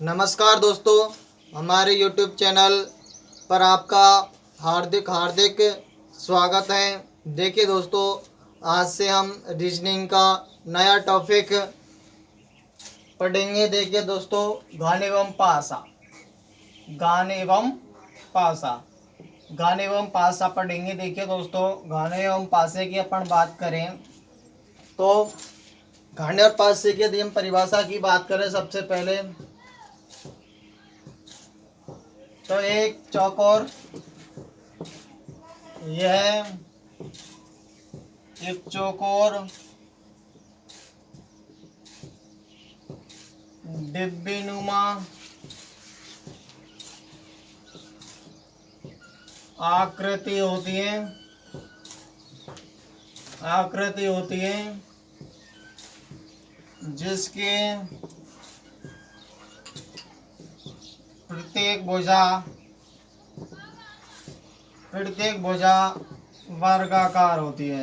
नमस्कार दोस्तों, हमारे YouTube चैनल पर आपका हार्दिक हार्दिक स्वागत है। देखिए दोस्तों, आज से हम रीजनिंग का नया टॉपिक पढ़ेंगे। देखिए दोस्तों, घन एवं पासा, घन एवं पासा, घन एवं पासा पढ़ेंगे। देखिए दोस्तों, घन एवं पासे की अपन बात करें तो घन और पासे की यदि हम परिभाषा की बात करें सबसे पहले तो एक चौकोर, यह एक चौकोर डिब्बीनुमा आकृति होती है, जिसके प्रत्येक भुजा वर्गाकार होती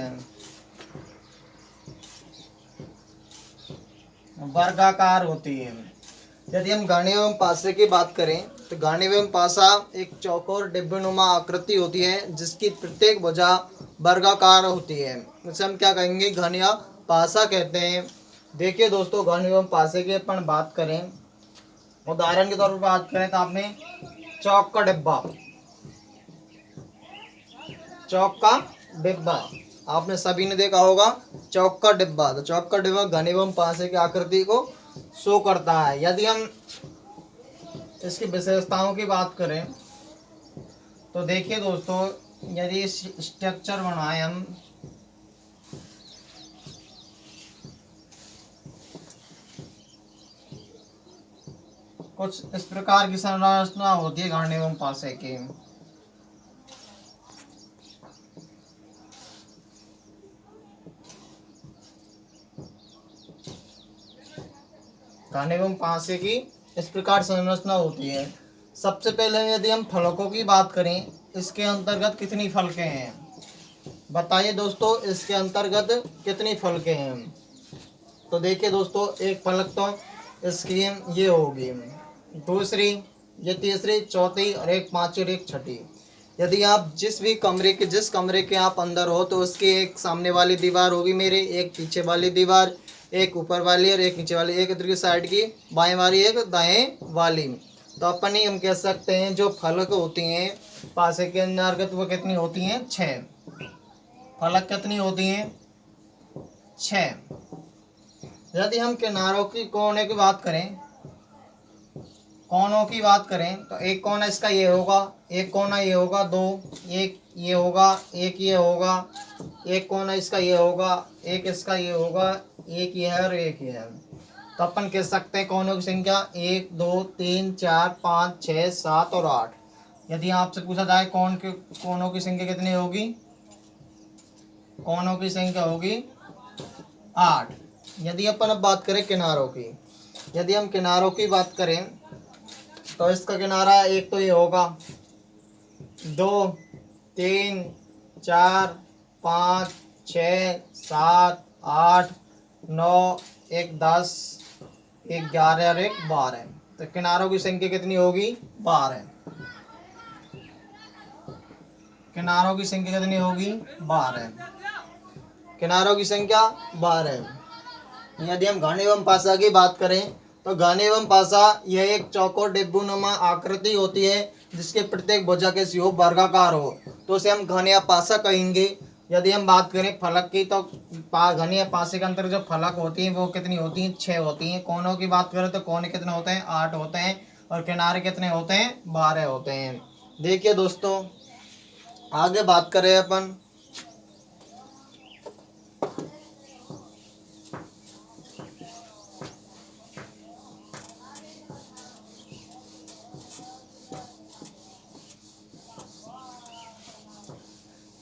है, यदि हम घन एवं पासे की बात करें तो घन एवं पासा एक चौकोर डिब्बीनुमा आकृति होती है जिसकी प्रत्येक भुजा वर्गाकार होती है। इसे हम क्या कहेंगे? घन या पासा कहते हैं। देखिए दोस्तों, घन एवं पासे की अपन बात करें, उदाहरण के तौर पर बात करें तो आपने चौक का डिब्बा आपने सभी ने देखा होगा। चौक का डिब्बा, तो चौक का डिब्बा घन एवं पासे की आकृति को शो करता है। यदि हम इसकी विशेषताओं की बात करें तो देखिए दोस्तों, यदि स्ट्रक्चर बनाए हम कुछ इस प्रकार की संरचना होती है घन एवं पासे की। घन एवं पासे की इस प्रकार संरचना होती है। सबसे पहले यदि हम फलकों की बात करें, इसके अंतर्गत कितनी फलकें हैं? बताइए दोस्तों, इसके अंतर्गत कितनी फलकें हैं? तो देखिए दोस्तों, एक फलक तो इसकी ये होगी, दूसरी, ये तीसरी, चौथी और एक पांचवी और एक छठी। यदि आप जिस कमरे के आप अंदर हो तो उसकी एक सामने वाली दीवार होगी मेरे, एक पीछे वाली दीवार, एक ऊपर वाली और एक नीचे वाली, एक इधर की साइड की बाएं वाली, एक दाएं वाली। तो अपन ही हम कह सकते हैं जो फलक होती हैं पासे के अंतर्गत वो कितनी होती हैं? 6 फलक कितनी होती हैं? 6। यदि हम किनारों की कोने की बात करें, कोनों की बात करें तो एक कोना इसका ये होगा, एक कोना ये होगा, दो, एक ये होगा, एक ये होगा, एक कोना इसका ये होगा, एक इसका ये होगा, एक ये है और एक ये है। तो अपन कह सकते हैं कोनों की संख्या 1 2 3 4 5 6 7 और 8। यदि आपसे पूछा जाए कोनों की संख्या कितनी होगी? कोनों की संख्या होगी 8। यदि अपन अब बात करें किनारों की, यदि हम किनारों की बात करें तो इसका किनारा एक तो ये होगा, 2 3 4 5 6 7 8 9, एक 10, एक 11 और एक 12। तो किनारों की संख्या कितनी होगी? 12। किनारों की संख्या कितनी होगी? 12। किनारों की संख्या 12। यदि हम घन एवं पासा की बात करें तो घन एवं पासा यह एक चौकोर डिब्बूनुमा आकृति होती है जिसके प्रत्येक भुजा के योग वर्गाकार हो, तो उसे हम घन या पासा कहेंगे। यदि हम बात करें फलक की तो घन या पासे के अंतर जो फलक होती हैं वो कितनी होती हैं? 6 होती हैं। कोनों की बात करें तो कोने कितने होते हैं? 8 होते हैं। और किनारे कितने होते हैं? 12 होते हैं। देखिए दोस्तों, आगे बात करें अपन,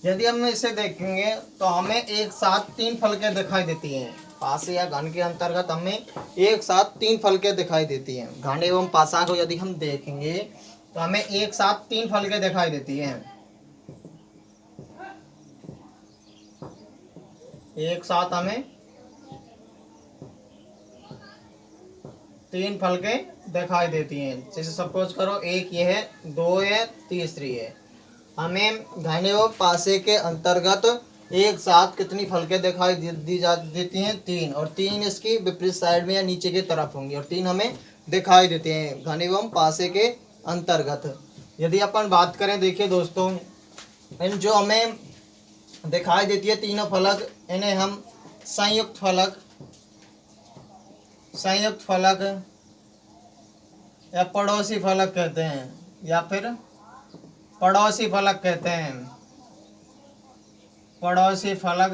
यदि हम इसे देखेंगे तो हमें एक साथ 3 फलकें दिखाई देती हैं। पासे या घन के अंतर्गत हमें एक साथ 3 फलकें दिखाई देती हैं। घन एवं पासा को यदि हम देखेंगे तो हमें एक साथ 3 फलकें दिखाई देती हैं। एक साथ हमें तीन फलकें दिखाई देती हैं। जैसे सपोज करो एक ये है, दो है, तीसरी है। हमें घने व पासे के अंतर्गत एक साथ कितनी फलकें दिखाई देती हैं? तीन। और तीन इसकी विपरीत साइड में या नीचे की तरफ होंगी और तीन हमें दिखाई देते हैं घने एवं पासे के अंतर्गत। यदि अपन बात करें, देखिए दोस्तों, इन जो हमें दिखाई देती है तीनों फलक, इन्हें हम संयुक्त फलक या पड़ोसी फलक कहते हैं, या फिर पड़ोसी फलक कहते हैं। पड़ोसी फलक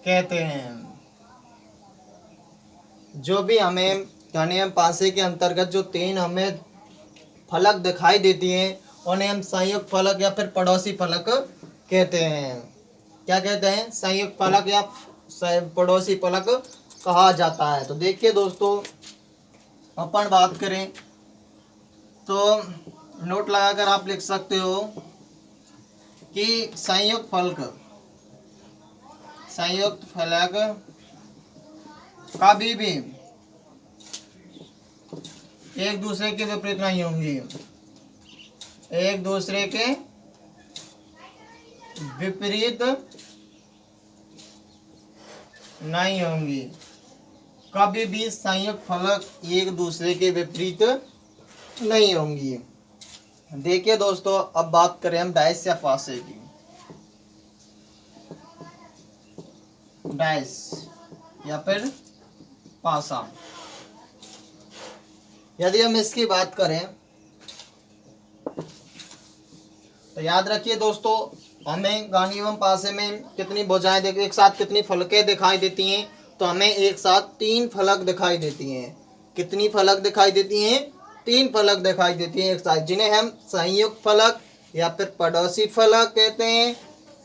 कहते हैं। जो भी हमें घने एवं पासे के अंतर्गत जो तीन हमें फलक दिखाई देती हैं उन्हें हम संयुक्त फलक या फिर पड़ोसी फलक कहते हैं। क्या कहते हैं? संयुक्त फलक या पड़ोसी फलक कहा जाता है। तो देखिए दोस्तों, अपन बात करें तो नोट लगाकर आप लिख सकते हो कि संयुक्त फलक कभी भी एक दूसरे के विपरीत नहीं होंगी। एक दूसरे के विपरीत नहीं होंगी। कभी भी संयुक्त फलक एक दूसरे के विपरीत नहीं होंगी। देखिए दोस्तों, अब बात करें हम डाइस या पासे की। डाइस या फिर पासा, यदि हम इसकी बात करें तो याद रखिए दोस्तों, हमें घने एवं पासे में कितनी भुजाएं एक साथ कितनी फलकें दिखाई देती हैं? तो हमें एक साथ तीन फलक दिखाई देती हैं। कितनी फलक दिखाई देती हैं? तीन फलक दिखाई देती हैं एक साथ, जिन्हें हम संयुक्त फलक या फिर पड़ोसी फलक कहते हैं।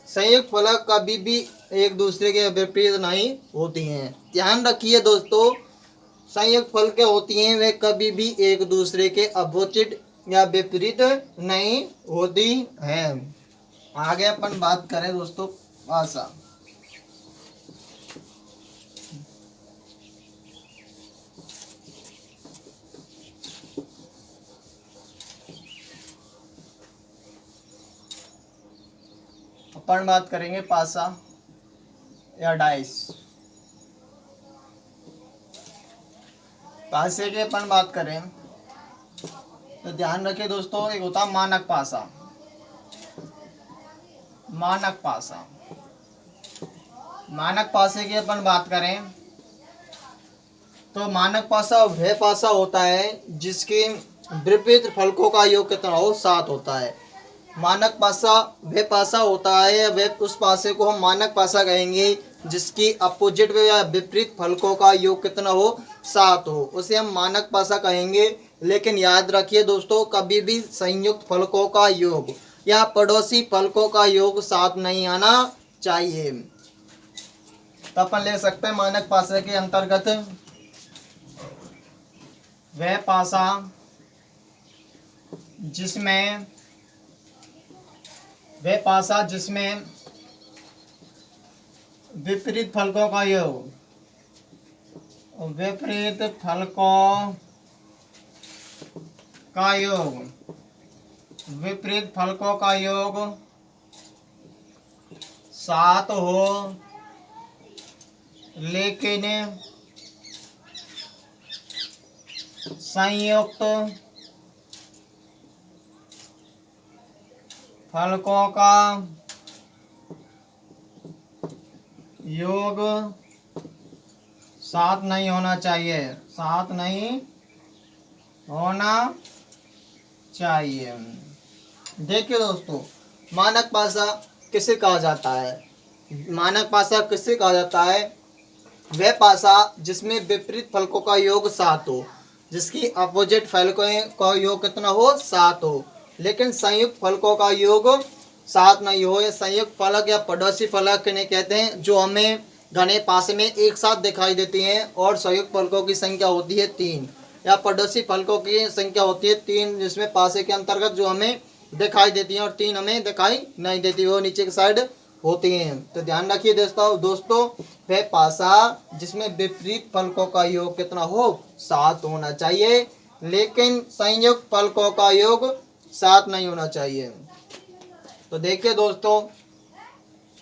संयुक्त फलक कभी भी एक दूसरे के विपरीत नहीं होती हैं। ध्यान रखिए दोस्तों, संयुक्त फलकें होती हैं वे कभी भी एक दूसरे के अपोजिट या विपरीत नहीं होती हैं। आगे अपन बात करें दोस्तों पासा। अपन बात करेंगे पासा या डाइस। पासे की अपन बात करें तो ध्यान रखिए दोस्तों, एक होता है मानक पासा। मानक पासे की अपन बात करें तो मानक पासा वह पासा होता है जिसके विपरीत फलकों का योग कितना हो? 7 होता है। मानक पासा वह पासा होता है, वह उस पासे को हम मानक पासा कहेंगे जिसकी अपोजिट या विपरीत फलकों का योग कितना हो? 7 हो, उसे हम मानक पासा कहेंगे। लेकिन याद रखिए दोस्तों, कभी भी संयुक्त फलकों का योग या पड़ोसी फलकों का योग 7 नहीं आना चाहिए। तो अपन ले सकते हैं मानक पासे के अंतर्गत वह पासा जिसमें विपरीत फलकों का योग, विपरीत फलकों का योग 7 हो, लेकिन संयुक्त फलकों का योग 7 नहीं होना चाहिए। 7 नहीं होना चाहिए। देखिए दोस्तों, मानक पासा किसे कहा जाता है? मानक पासा किसे कहा जाता है? वह पासा जिसमें विपरीत फलकों का योग 7 हो, जिसकी अपोजिट फलकों का योग कितना हो? 7 हो, लेकिन संयुक्त फलकों का योग 7 नहीं हो। ये संयुक्त फलक या पड़ोसी फलक इन्हें कहते हैं, जो हमें घने पासे में एक साथ दिखाई देती हैं और संयुक्त फलकों की संख्या होती है 3, या पड़ोसी फलकों की संख्या होती है 3, जिसमें पासे के अंतर्गत जो हमें दिखाई देती हैं और 3 हमें दिखाई नहीं देती, वो नीचे की साइड होती हैं। तो ध्यान रखिए दोस्तों वह पासा जिसमें विपरीत फलकों का योग कितना हो, 7 होना चाहिए, लेकिन संयुक्त फलकों का योग 7 नहीं होना चाहिए। तो देखिए दोस्तों,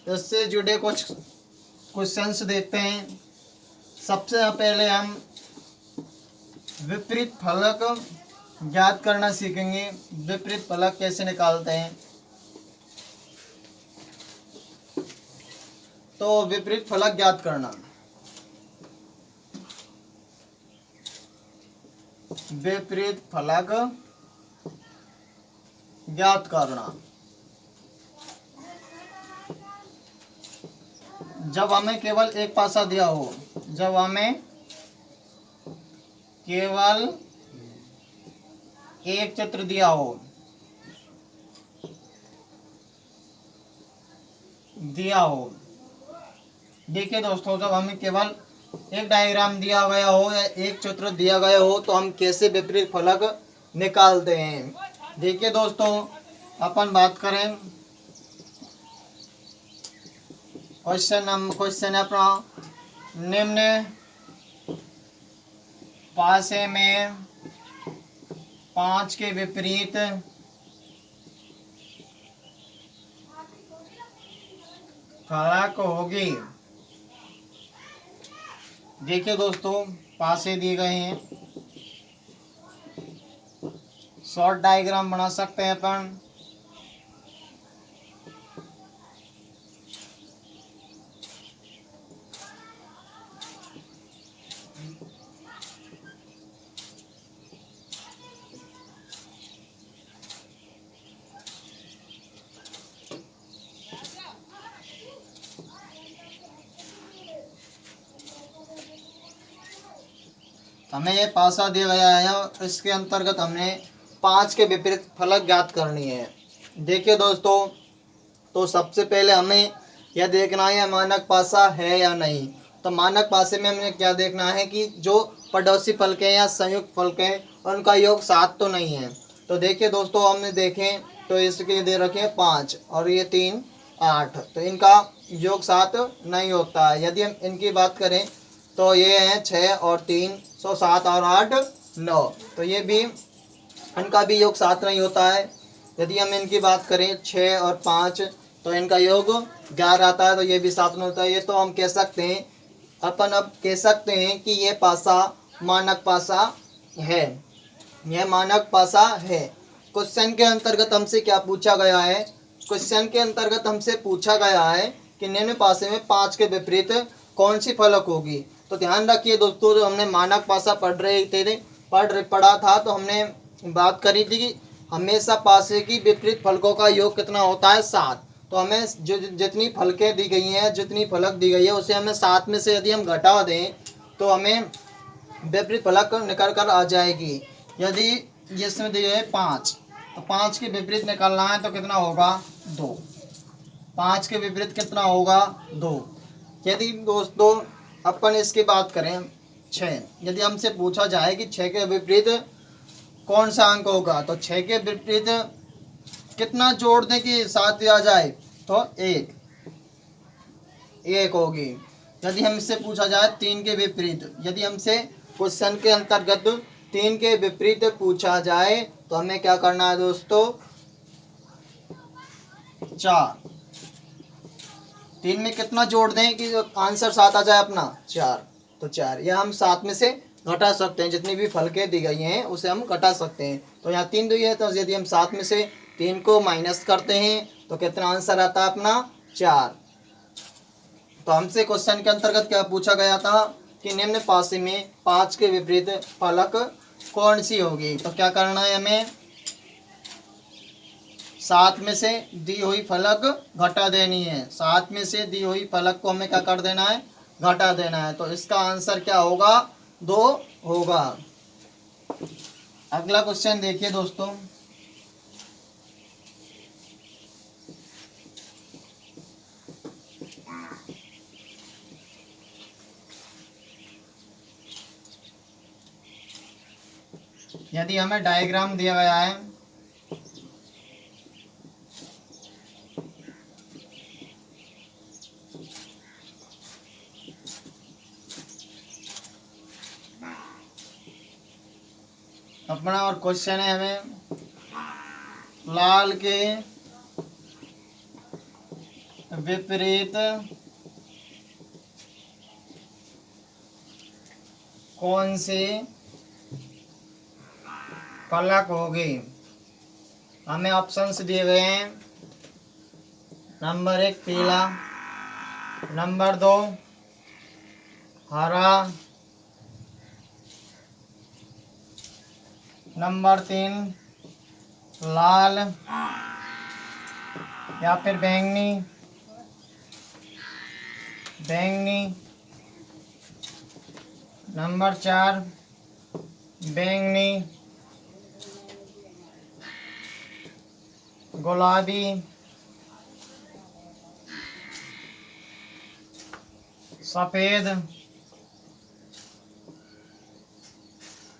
इससे जुड़े कुछ क्वेश्चंस देखते हैं। सबसे पहले हम विपरीत फलक ज्ञात करना सीखेंगे। विपरीत फलक कैसे निकालते हैं। तो विपरीत फलक ज्ञात करना, विपरीत फलक ज्ञात करना, जब हमें केवल एक पासा दिया हो, जब हमें केवल एक चित्र दिया हो, देखिए दोस्तों, जब हमें केवल एक डायग्राम दिया गया हो या एक चित्र दिया गया हो तो हम कैसे विपरीत फलक निकालते हैं। देखिए दोस्तों, अपन बात करें, क्वेश्चन है अपना, निम्न पासे में 5 के विपरीत फलक होगी। देखिए दोस्तों, पासे दिए गए हैं, शॉर्ट डायग्राम बना सकते हैं अपन। हमें ये पासा दिया गया है और इसके अंतर्गत हमने 5 के विपरीत फलक ज्ञात करनी है। देखिए दोस्तों, तो सबसे पहले हमें यह देखना है मानक पासा है या नहीं। तो मानक पासे में हमें क्या देखना है कि जो पड़ोसी फलके या संयुक्त फलके हैं उनका योग 7 तो नहीं है। तो देखिए दोस्तों, हमने देखें तो इसके दे रखे हैं 5 और ये 3 8, तो इनका योग 7 नहीं होता है। यदि हम इनकी बात करें तो ये हैं 6 और 3, सो 7 और 8 9, तो ये भी इनका भी योग 7 नहीं होता है। यदि हम इनकी बात करें 6 और 5, तो इनका योग 11 आता है, तो ये भी 7 नहीं होता है। ये तो हम कह सकते हैं, अपन अब कह सकते हैं कि ये पासा मानक पासा है, यह मानक पासा है। क्वेश्चन के अंतर्गत हमसे क्या पूछा गया है, क्वेश्चन के अंतर्गत हमसे पूछा गया है कि निम्न पासे में 5 के विपरीत कौन सी फलक होगी। तो ध्यान रखिए दोस्तों, जो हमने मानक पासा पढ़ा था तो हमने बात करी थी कि हमेशा पासे की विपरीत फलकों का योग कितना होता है, 7। तो हमें जो जितनी फलकें दी गई हैं, जितनी फलक दी गई है, उसे हमें 7 में से यदि हम घटा दें तो हमें विपरीत फलक निकल कर आ जाएगी। यदि इसमें दिए है 5, तो 5 के विपरीत निकालना है तो कितना होगा, 2। 5 के विपरीत कितना होगा, 2। यदि दोस्तों अपन इसकी बात करें 6, यदि हमसे पूछा जाए कि 6 के विपरीत कौन सा अंक होगा, तो 6 के विपरीत कितना जोड़ दें कि 7 आ जाए, तो 1 होगी। यदि हमसे पूछा जाए 3 के विपरीत, यदि हमसे क्वेश्चन के अंतर्गत 3 के विपरीत पूछा जाए तो हमें क्या करना है दोस्तों, 4। 3 में कितना जोड़ दें कि आंसर 7 आ जाए अपना, 4। तो 4 या हम 7 में से घटा सकते हैं, जितनी भी फलकें दी गई हैं उसे हम घटा सकते हैं। तो यहाँ 3 दी है, तो यदि हम 7 में से 3 को माइनस करते हैं तो कितना आंसर आता है अपना, 4। तो हमसे क्वेश्चन के अंतर्गत क्या पूछा गया था कि निम्न पासे में 5 के विपरीत फलक कौन सी होगी। तो क्या करना है, हमें 7 में से दी हुई फलक घटा देनी है। 7 में से दी हुई फलक को हमें क्या कर देना है, घटा देना है। तो इसका आंसर क्या होगा, 2 होगा। अगला क्वेश्चन देखिए दोस्तों, यदि हमें डायग्राम दिया गया है अपना और क्वेश्चन है हमें लाल के विपरीत कौन सी फलक होगी। हमें ऑप्शंस दिए गए हैं। नंबर 1 पीला, नंबर 2 हरा, नंबर 3 लाल या फिर बैंगनी, नंबर 4 बैंगनी, गुलाबी, सफेद।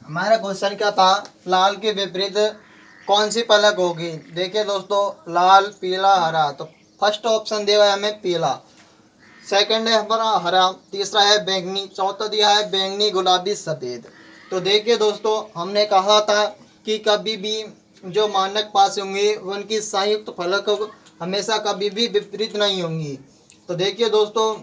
हमारा क्वेश्चन क्या था, लाल के विपरीत कौन सी पलक होगी। देखिए दोस्तों, लाल पीला हरा, तो फर्स्ट ऑप्शन दिया है हमें पीला, सेकंड है हमारा हरा, तीसरा है बैंगनी, चौथा दिया है बैंगनी गुलाबी सफेद। तो देखिए दोस्तों, हमने कहा था कि कभी भी जो मानक पास होंगे उनकी संयुक्त फलक हमेशा कभी भी विपरीत नहीं होंगी। तो देखिए दोस्तों,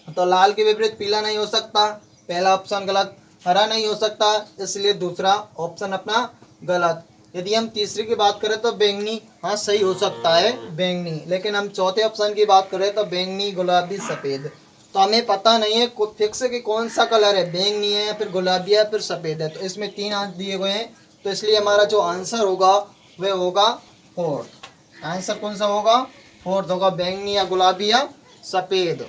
तो लाल के विपरीत पीला नहीं हो सकता, पहला ऑप्शन गलत। हरा नहीं हो सकता, इसलिए दूसरा ऑप्शन अपना गलत। यदि हम तीसरी की बात करें तो बैंगनी, हाँ सही हो सकता है बैंगनी। लेकिन हम चौथे ऑप्शन की बात करें तो बैंगनी गुलाबी सफ़ेद। तो हमें पता नहीं है फिक्स कि कौन सा कलर है, बैंगनी है या फिर गुलाबी है या फिर सफ़ेद है। तो इसमें 3 आंसर दिए गए हैं, तो इसलिए हमारा जो आंसर होगा वह होगा फोर्थ। आंसर कौन सा होगा, फोर्थ होगा, बैंगनी या गुलाबी या सफ़ेद।